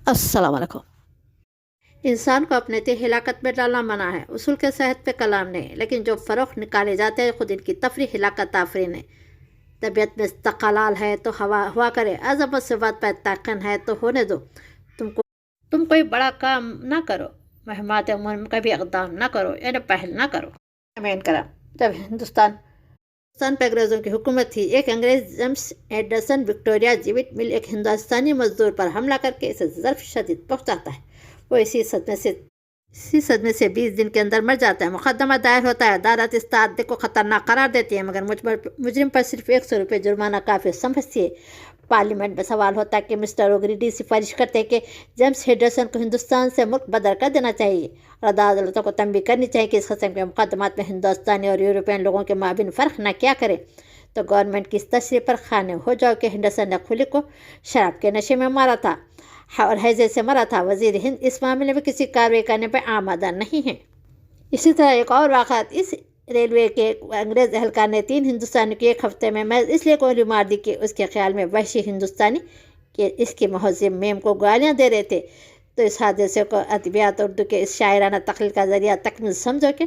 السلام علیکم۔ انسان کو اپنے تئیں ہلاکت میں ڈالنا منع ہے، اصول کے صحت پہ کلام نہیں، لیکن جو فروغ نکالے جاتے ہیں خود ان کی تفریح ہلاکت آفرین ہے۔ طبیعت میں استقلال ہے تو ہوا کرے، عظمت سے بات پر تاقن ہے تو ہونے دو۔ تم کوئی بڑا کام نہ کرو، مہمات امور میں کبھی اقدام نہ کرو، یعنی پہل نہ کرو۔ امین کرام۔ جب ہندوستان پہ انگریزوں کی حکومت تھی، ایک انگریز جیمس ایڈیسن وکٹوریہ جیوٹ مل ایک ہندوستانی مزدور پر حملہ کر کے اسے ضرر شدید پہنچاتا ہے۔ وہ اسی صدمے سے 20 دن کے اندر مر جاتا ہے۔ مقدمہ دائر ہوتا ہے، عدالت اس تعدی کو خطرناک قرار دیتی ہے، مگر مجرم پر صرف 100 روپے جرمانہ کافی سمجھتی ہے۔ پارلیمنٹ میں سوال ہوتا ہے کہ مسٹر اوگریڈی سفارش کرتے ہیں کہ جیمس ہیڈرسن کو ہندوستان سے ملک بدر کر دینا چاہیے، اور عدالتوں کو تنبیہ کرنی چاہیے کہ اس قسم کے مقدمات میں ہندوستانی اور یورپین لوگوں کے مابین فرق نہ کیا کرے۔ تو گورنمنٹ کی اس تشریح پر خانے ہو جاؤ کہ ہینڈرسن نے کھلی کو شراب کے نشے میں مارا تھا اور ہیضے سے مرا تھا۔ وزیر ہند اس معاملے میں کسی کارروائی کرنے پر آمادہ نہیں ہے۔ اسی طرح ایک اور واقعہ، اس ریلوے کے انگریز اہلکار نے 3 ہندوستانی کو ایک ہفتے میں محض اس لیے گولی مار دی کہ اس کے خیال میں وحشی ہندوستانی کہ اس کی مہذب میم کو گالیاں دے رہے تھے۔ تو اس حادثے کو ادبیات اردو کے اس شاعرانہ تخلیق کا ذریعہ تکمیل سمجھو کہ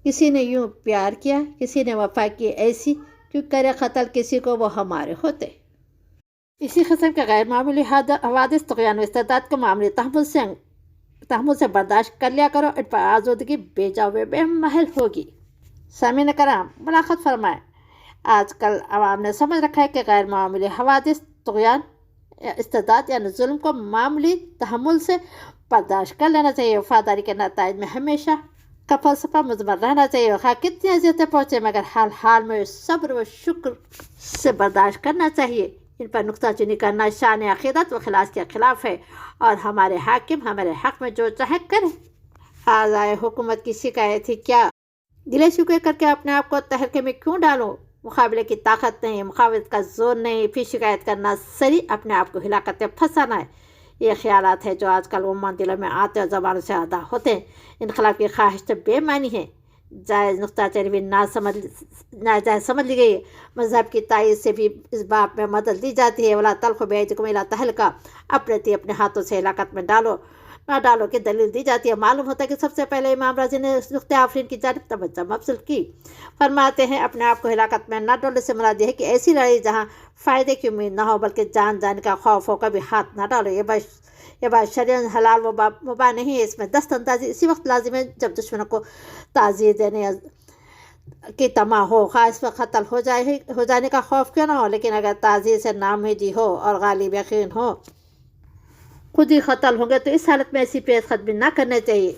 کسی نے یوں پیار کیا، کسی نے وفا کی ایسی، کیوں کرے قتل کسی کو وہ ہمارے ہوتے۔ اسی قسم کے غیر معمولی حوادث طغیان و استعداد کو معمولی تحمل سے برداشت کر لیا کرو، ان پر آزودگی بے جا بے محل ہوگی۔ سامعین کرام، ملاحظت فرمائیں، آج کل عوام نے سمجھ رکھا ہے کہ غیر معمولی حوادث طغیان استعداد یعنی ظلم کو معمولی تحمل سے برداشت کر لینا چاہیے۔ وفاداری کے نتائج میں ہمیشہ کا فلسفہ مضمر رہنا چاہیے، خواہ کتنی اذیتیں پہنچے، مگر حال میں صبر و شکر سے برداشت کرنا چاہیے۔ ان پر نکتہ چینی کرنا شان عقیدت و خلاص کے خلاف ہے، اور ہمارے حاکم ہمارے حق میں جو چاہے کریں۔ اعضائے حکومت کی شکایت ہی کیا، گلے شکوے کر کے اپنے آپ کو تہلکے میں کیوں ڈالو؟ مقابلے کی طاقت نہیں، مخاوت کا زور نہیں، پھر شکایت کرنا سری اپنے آپ کو ہلاکت میں پھنسانا ہے۔ یہ خیالات ہیں جو آج کل عموماً دلوں میں آتے اور زبانوں سے ادا ہوتے ہیں۔ انقلاب کی خواہش تو بے معنی ہے، جائز نکتہ چینی بھی ناجائز سمجھ لی گئی ہے۔ مذہب کی تائید سے بھی اس باب میں مدد دی جاتی ہے، ولا تلقوا بأیدیکم الی التہلکہ، اپنے ہاتھوں سے ہلاکت میں نہ ڈالو کی دلیل دی جاتی ہے۔ معلوم ہوتا ہے کہ سب سے پہلے امام رازی نے اس نکتہ آفرین کی جانب توجہ مبذول کی۔ فرماتے ہیں اپنے آپ کو ہلاکت میں نہ ڈالو سے مراد یہ ہے کہ ایسی لڑائی جہاں فائدے کی امید نہ ہو بلکہ جان جانے کا خوف ہو، کبھی ہاتھ نہ ڈالو۔ یہ بات شرعاً حلال و مباح نہیں ہے، اس میں دست اندازی اسی وقت لازم ہے جب دشمنوں کو تعزیر دینے کی طمع ہو، خواہ اس پر قتل ہو جانے کا خوف کیوں نہ ہو، لیکن اگر تعزیر سے ناامیدی ہو اور غالب یقین ہو خود ہی قتل ہوں گے تو اس حالت میں ایسی پیش قدمی نہ کرنے چاہیے۔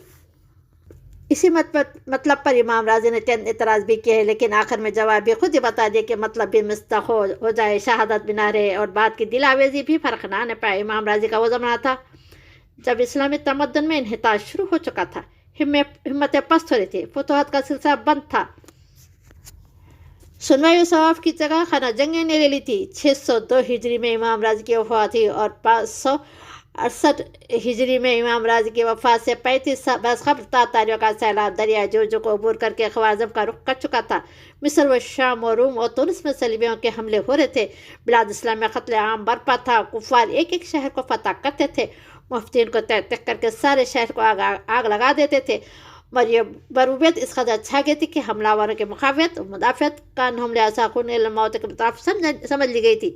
اسی مطلب پر امام رازی نے چند اعتراض بھی کیے ہیں، لیکن آخر میں جواب بھی خود ہی بتا دیا کہ مطلب بھی مستق ہو جائے، شہادت بھی نہ رہے اور بات کی دل آویزی بھی فرق نہ آنے پائے۔ امام رازی کا وہ زمانہ تھا جب اسلامی تمدن میں انحطاط شروع ہو چکا تھا، ہمتیں پست ہو رہی تھی، فتوحات کا سلسلہ بند تھا، سنوائی و ثواب کی جگہ خانہ جنگیں نے لے لی تھی۔ 602 ہجری میں امام رازی کی وفات ہوئی اور 568 ہجری میں امام رازی کی وفات سے 35 برس قبل تاتاریوں کا سیلاب دریائے جرجو کو عبور کر کے خوارزم کا رخ کر چکا تھا۔ مصر و شام و روم اور تونس میں صلیبیوں کے حملے ہو رہے تھے، بلاد اسلام میں قتل عام برپا تھا، کفار ایک ایک شہر کو فتح کرتے تھے، مفتین کو تحقیق کر کے سارے شہر کو آگ لگا دیتے تھے۔ بروبیت اس قدر چھا گئی تھی کہ حملہ آوروں کی مخافت و مدافعت کا انہم لیاساقون الموت کے مطابق سمجھ لی گئی تھی۔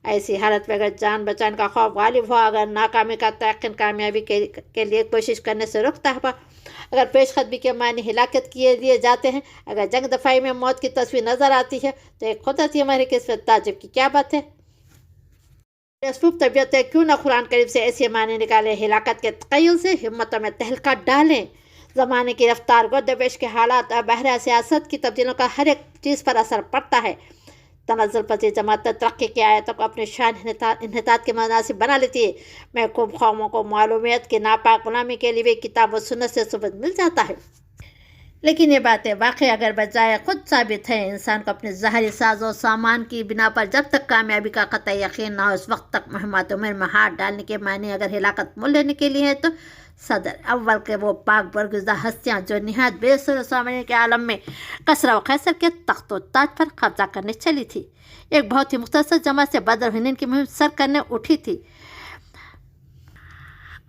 ایسی حالت میں اگر جان بچانے کا خوف غالب ہو، اگر ناکامی کا تیقن کامیابی کے لیے کوشش کرنے سے روکتا ہے، اگر پیش قدمی کے معنی ہلاکت کیے لیے جاتے ہیں، اگر جنگ دفاعی میں موت کی تصویر نظر آتی ہے، تو ایک قدرتی ہماری اس میں تعجب کی کیا بات ہے؟ اسلوب طبیعت ہے، کیوں نہ قرآن کریم سے ایسے معنی نکالیں، ہلاکت کے تخیل سے ہمتوں میں تہلکہ ڈالیں۔ زمانے کی رفتار، گردش کے حالات اور بحرہ سیاست کی تبدیلیوں کا ہر ایک چیز پر اثر پڑتا ہے۔ تنزل پذیر جماعت ترقی کی آیتوں کو اپنے شان انحطاط کے مناسب بنا لیتی ہے۔ محکوم قوموں کو معلومیت کی ناپاک غلامی کے لیے کتاب و سنت سے ثبوت مل جاتا ہے، لیکن یہ باتیں واقعی اگر بجائے خود ثابت ہیں، انسان کو اپنے ظاہری ساز و سامان کی بنا پر جب تک کامیابی کا قطعی یقین نہ ہو، اس وقت تک مہمات عمر میں ہاتھ ڈالنے کے معنی اگر ہلاکت مول لینے کے لیے ہے تو صدر اول کے وہ پاک برگزیدہ ہستیاں جو نہایت بے سر و سامنے کے عالم میں کسرا و قیصر کے تخت و تاج پر قبضہ کرنے چلی تھی، ایک بہت ہی مختصر جماعت سے بدر و حنین کی مہم سر کرنے اٹھی تھی۔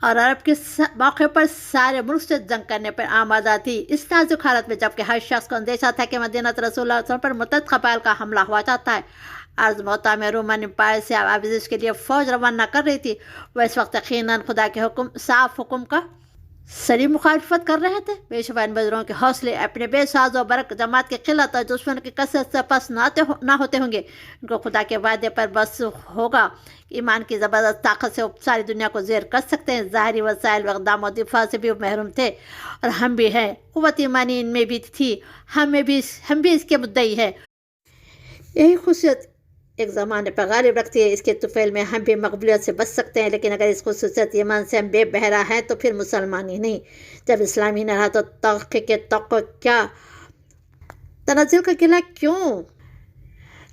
اور عرب کے موقع پر سارے ملک سے جنگ کرنے پر آمادہ تھی۔ اس نازک حالت میں جبکہ ہر شخص کو اندیشہ تھا کہ مدینہ رسول اللہ صلی اللہ علیہ وسلم پر متعدد قبائل کا حملہ ہوا جاتا ہے، عرض موتا میں رومن امپائر سے آویزش کے لیے فوج روانہ کر رہی تھی، وہ اس وقت یقیناً خدا کے صاف حکم کا سری مخالفت کر رہے تھے۔ بے شبہ ان بزرگوں کے حوصلے اپنے بے ساز و برق جماعت کی قلت اور دشمن کی کثرت سے پس نہ ہوتے ہوں گے۔ ان کو خدا کے وعدے پر بس ہوگا، ایمان کی زبردست طاقت سے وہ ساری دنیا کو زیر کر سکتے ہیں۔ ظاہری وسائل و اقدام و دفاع سے بھی محروم تھے، اور ہم بھی ہیں۔ قوت ایمانی ان میں بھی تھی، ہم بھی اس کے مدعی ہیں۔ یہی خصوصیت ایک زمانے پر غالب رکھتی ہے۔ اس کے طفیل میں ہم بھی مقبولیت سے بچ سکتے ہیں، لیکن اگر اس خصوصیت ایمان سے ہم بے بہرا ہیں تو پھر مسلمان ہی نہیں۔ جب اسلامی نہ رہا تو تحقیق کیا، تنزل کا قلعہ کیوں؟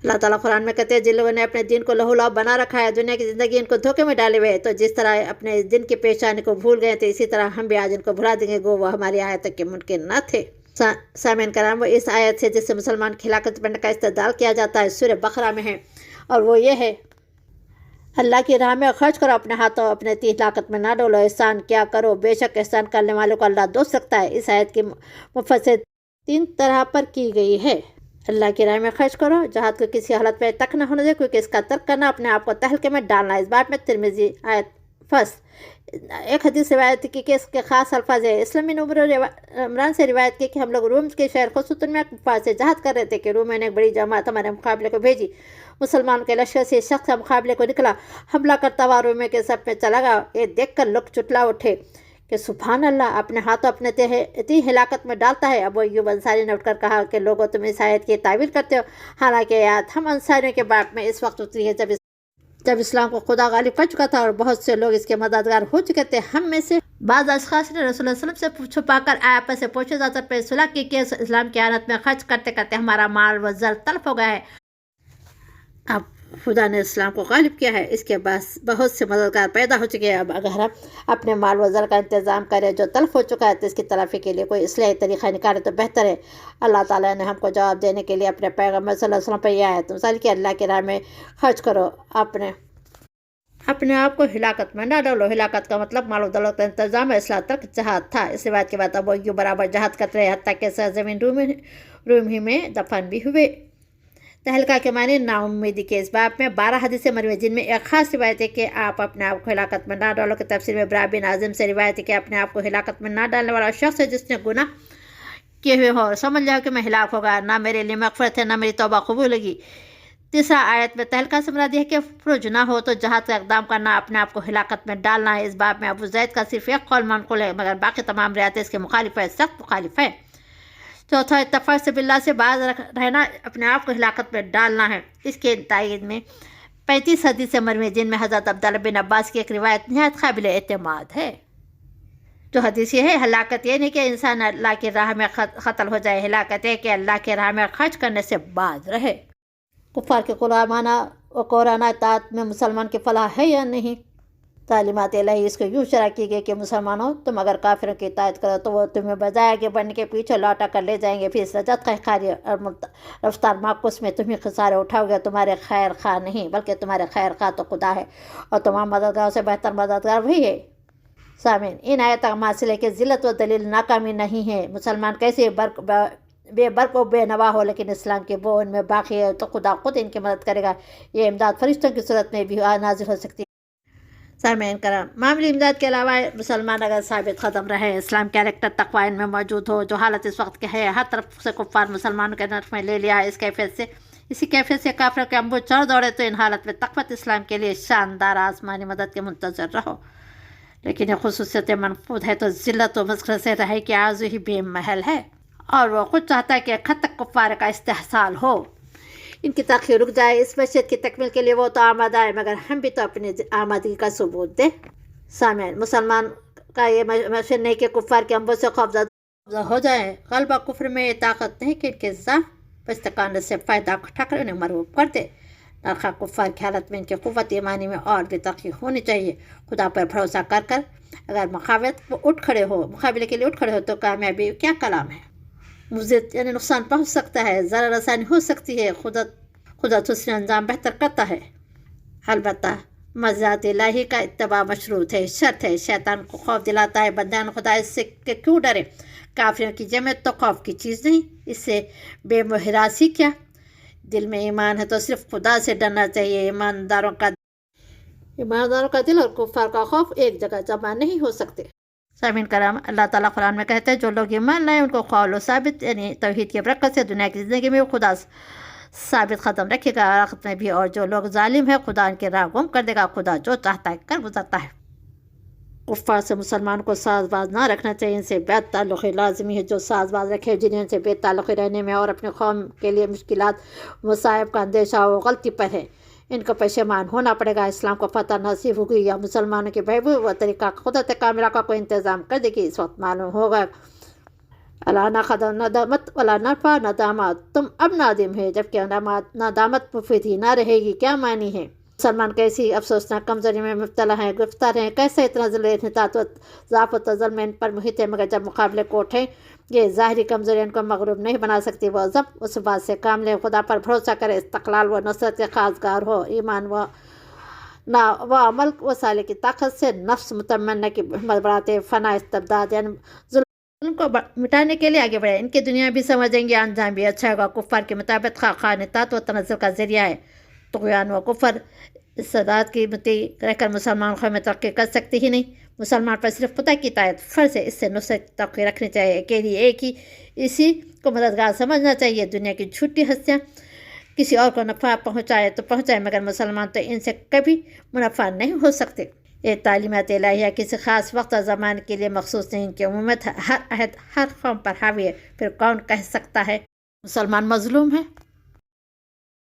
اللہ تعالیٰ قرآن میں کہتے ہیں جن لوگوں نے اپنے دین کو لہو لعب بنا رکھا ہے، دنیا کی زندگی ان کو دھوکے میں ڈالے ہوئے، تو جس طرح اپنے دن کی پیشانی کو بھول گئے تھے، اسی طرح ہم بھی آج ان کو بھلا دیں گے، گو وہ ہماری آیت تک کے ممکن نہ تھے۔ سامعین کرام، وہ اس آیت سے جس سے مسلمان کی ہلاکت بننے کا استدلال کیا جاتا ہے سورہ بقرہ میں ہے، اور وہ یہ ہے: اللہ کی راہ میں خرچ کرو، اپنے ہاتھوں اپنے تیغ ہلاکت میں نہ ڈولو، احسان کیا کرو، بے شک احسان کرنے والوں کو اللہ دوست رکھتا ہے۔ اس آیت کی مفسر 3 طرح پر کی گئی ہے۔ اللہ کی راہ میں خرچ کرو، جہاد کو کسی حالت میں تک نہ ہونے دے، کیونکہ اس کا ترک کرنا اپنے آپ کو تہلکے میں ڈالنا۔ اس بات میں ترمذی آیت فصل ایک حدیث روایت کی کہ اس کے خاص الفاظ ہے۔ اسلام بن عمران سے روایت کی کہ ہم لوگ روم کے شہر خصوصاً میں کفار سے جہاد کر رہے تھے کہ رومیوں نے ایک بڑی جماعت ہمارے مقابلے کو بھیجی۔ مسلمانوں کے لشکر سے شخص مقابلے کو نکلا، حملہ کرتا ہوا رومیوں کے صف میں چلا گیا۔ یہ دیکھ کر لوگ چٹلا اٹھے کہ سبحان اللہ، اپنے ہاتھوں اپنے تیغ ہلاکت میں ڈالتا ہے۔ ابو ایوب انصاری نے اٹھ کر کہا کہ لوگوں تم اس آیت کی تعویل کرتے ہو، حالانکہ یہ آیت ہم انصاریوں کے باب میں اس وقت اتری ہے جب اسلام کو خدا غالب کر چکا تھا اور بہت سے لوگ اس کے مددگار ہو چکے تھے۔ ہم میں سے بعض اشخاص نے رسول اللہ صلی اللہ علیہ وسلم سے چھپا کر آپس سے پوچھے جاتا پہ صلح کی کہ اسلام کی آیت میں خرچ کرتے کرتے ہمارا مال و زر تلف ہو گیا ہے۔ اب خدا نے اسلام کو غالب کیا ہے، اس کے بعد بہت سے مددگار پیدا ہو چکے ہیں۔ اب اگر ہم اپنے مال و زر کا انتظام کریں جو تلف ہو چکا ہے تو اس کی تلافی کے لیے کوئی اصلاحی طریقہ نکالے تو بہتر ہے۔ اللہ تعالیٰ نے ہم کو جواب دینے کے لیے اپنے پیغمبر صلی اللہ علیہ وسلم پر یہ آیت نازل کی: اللہ کی راہ میں خرچ کرو، اپنے آپ کو ہلاکت میں نہ ڈالو۔ ہلاکت کا مطلب مال و دولت کا انتظام ہے، اصلاح ترک جہاد تھا۔ اس روایت کے بعد ابو ایوب برابر جہاد کرتے رہے، حتیٰ کہ سرزمین روم ہی میں دفن بھی ہوئے۔ تہلکہ کے معنی نا امیدی کے۔ اس باب میں 12 حدیثیں مروی، جن میں ایک خاص روایت ہے کہ آپ اپنے آپ کو ہلاکت میں نہ ڈالو کی تفسیر میں برا بن عازم سے روایت ہے کہ اپنے آپ کو ہلاکت میں نہ ڈالنے والا شخص ہے جس نے گناہ کیے ہوئے ہو، سمجھ جاؤ کہ میں ہلاک ہوگا، نہ میرے لیے مغفرت ہے، نہ میری توبہ قبول ہوگی۔ تیسرا آیت میں تہلکہ سے مراد ہے کہ فروج نہ ہو تو جہاد کا اقدام کرنا، اپنے آپ کو ہلاکت میں ڈالنا ہے۔ اس باب میں ابو زید کا صرف ایک قول منقول ہے، مگر باقی تمام روایتیں اس کے مخالف ہے، سخت مخالف ہے۔ چوتھا اتفاق سے باللہ سے باز رہنا اپنے آپ کو ہلاکت میں ڈالنا ہے۔ اس کے تائید میں 35 حدیثیں مروی، جن میں حضرت عبداللہ بن عباس کی ایک روایت نہایت قابل اعتماد ہے۔ جو حدیث یہ ہے: ہلاکت یہ نہیں کہ انسان اللہ کی راہ میں قتل ہو جائے، ہلاکت ہے کہ اللہ کی راہ میں خرچ کرنے سے باز رہے۔ کفار کے غلامانہ و کورانہ اطاعت میں مسلمان کی فلاح ہے یا نہیں؟ تعلیمات الہی اس کو یوں شرح کی گئی کہ مسلمانوں، تم اگر کافروں کی اطاعت کرو تو وہ تمہیں بجائے آگے بڑھنے کے پیچھے لوٹا کر لے جائیں گے، پھر اس رجت خیخاری اور رفتار معکوس میں تمہیں خسارے اٹھاؤ گے۔ تمہارے خیر خواہ نہیں بلکہ تمہارے خیر خواہ تو خدا ہے، اور تمام مددگاروں سے بہتر مددگار وہی ہے۔ سامعین، ان آیت حاصل ہے کہ ذلت و دلیل ناکامی نہیں ہے۔ مسلمان کیسے بے برق و بے نوا ہو، لیکن اسلام کی بو ان میں باقی ہے تو خدا خود ان کی مدد کرے گا۔ یہ امداد فرشتوں کی صورت میں بھی نازل ہو سکتی ہے۔ سامعین کرام، معمولی امداد کے علاوہ مسلمان اگر ثابت قدم رہے، اسلام کیریکٹر تقوی ان میں موجود ہو، جو حالت اس وقت کی ہے، ہر طرف سے کفار مسلمانوں کے نرف میں لے لیا ہے، اسی کیفیت سے کافروں کے انبو چڑھ دوڑے، تو ان حالت میں تقویت اسلام کے لیے شاندار آسمانی مدد کے منتظر رہو۔ لیکن یہ خصوصیت منفوذ ہے تو ذلت و مسخرے سے رہے کہ آرزو ہی بے محل ہے، اور وہ خود چاہتا ہے کہ حد تک کفار کا استحصال ہو، ان کی تاخیر رک جائے۔ اس مشیت کی تکمیل کے لیے وہ تو آمادہ ہے، مگر ہم بھی تو اپنی آمادگی کا ثبوت دیں۔ سامعین، مسلمان کا یہ مشن نہیں کہ کفار کے انبوں سے خوفزدہ ہو جائے۔ غلبہ کفر میں یہ طاقت نہیں کہ ان کے ضعف استقامت سے فائدہ اٹھا کر انہیں مرغوب کر دے۔ نرخہ کفار کی حالت میں ان کی قوت ایمانی میں اور بھی ترقی ہونی چاہیے۔ خدا پر بھروسہ کر اگر مقابلے کے لیے اٹھ کھڑے ہو تو کامیابی کیا کلام ہے۔ مزید یعنی نقصان پہنچ سکتا ہے، ضرر رسانی ہو سکتی ہے، خدا حسن انجام بہتر کرتا ہے۔ البتہ مزات الہی کا اتباع مشروط ہے، شرط ہے۔ شیطان کو خوف دلاتا ہے، بندیان خدا اس سے کہ کیوں ڈرے؟ کافروں کی جماعت تو خوف کی چیز نہیں، اس سے بے محراسی کیا؟ دل میں ایمان ہے تو صرف خدا سے ڈرنا چاہیے۔ ایمانداروں کا دل اور کفار کا خوف ایک جگہ جمع نہیں ہو سکتے۔ سامعین کرام، اللہ تعالیٰ قرآن میں کہتے ہیں جو لوگ ایمان لائیں ان کو قول و ثابت یعنی توحید کی برکت سے دنیا کی زندگی میں خدا ثابت قدم رکھے گا، آخرت میں بھی، اور جو لوگ ظالم ہیں خدا ان کے راہ گم کر دے گا، خدا جو چاہتا ہے کر گزرتا ہے۔ کفار سے مسلمان کو ساز باز نہ رکھنا چاہیے، ان سے بے تعلقی لازمی ہے۔ جو ساز باز رکھے جنہیں ان سے بے تعلقی رہنے میں اور اپنے قوم کے لیے مشکلات مصائب کا اندیشہ ہو، غلطی پر ہے، ان کو پشیمان ہونا پڑے گا۔ اسلام کو فتح نصیب ہوگی یا مسلمانوں کی بہبود و طریقہ قدرت کاملہ کا کوئی انتظام کر دے گی، اس وقت معلوم ہوگا اللہ نہ قدم ندامت ولا نفع ندامت، تم اب نادم ہے جبکہ ندامت مفید ہی نہ رہے گی۔ کیا معنی ہے؟ مسلمان کیسی افسوسناک کمزوری میں مبتلا ہیں، گرفتار ہیں، کیسے اتنا انحطاط و ضعف و ظلم ان پر محیط ہے، مگر جب مقابلے کو اٹھیں یہ ظاہری کمزوری ان کو مغلوب نہیں بنا سکتی۔ وہ ضبط و ثبات سے کام لیں، خدا پر بھروسہ کرے، استقلال و نصرت کے خواستگار ہو، ایمان و عمل و صالح کی طاقت سے نفس مطمئنہ کی ہمت بڑھاتے، فنا استبداد یعنی ظلم کو مٹانے کے لیے آگے بڑھے۔ ان کی دنیا بھی سمجھیں گے، انجام بھی اچھا ہوگا۔ کفار کے مطابق خانطات و تنزل کا ذریعہ ہے، طغیان و کفر استعداد کی متی رہ کر مسلمان قوم میں ترقی کر سکتی ہی نہیں۔ مسلمان پر صرف خدا کی اطاعت فرض ہے، اس سے نصرت کی توقع رکھنی چاہیے، اکیلی ایک ہی اسی کو مددگار سمجھنا چاہیے۔ دنیا کی جھوٹی ہستیاں کسی اور کو نفع پہنچائے تو پہنچائے، مگر مسلمان تو ان سے کبھی منفع نہیں ہو سکتے۔ یہ تعلیمات الہیہ کسی خاص وقت اور زمان کے لیے مخصوص نہیں، کہ عموماً ہر عہد ہر قوم پر حاوی ہے۔ پھر کون کہہ سکتا ہے مسلمان مظلوم ہے؟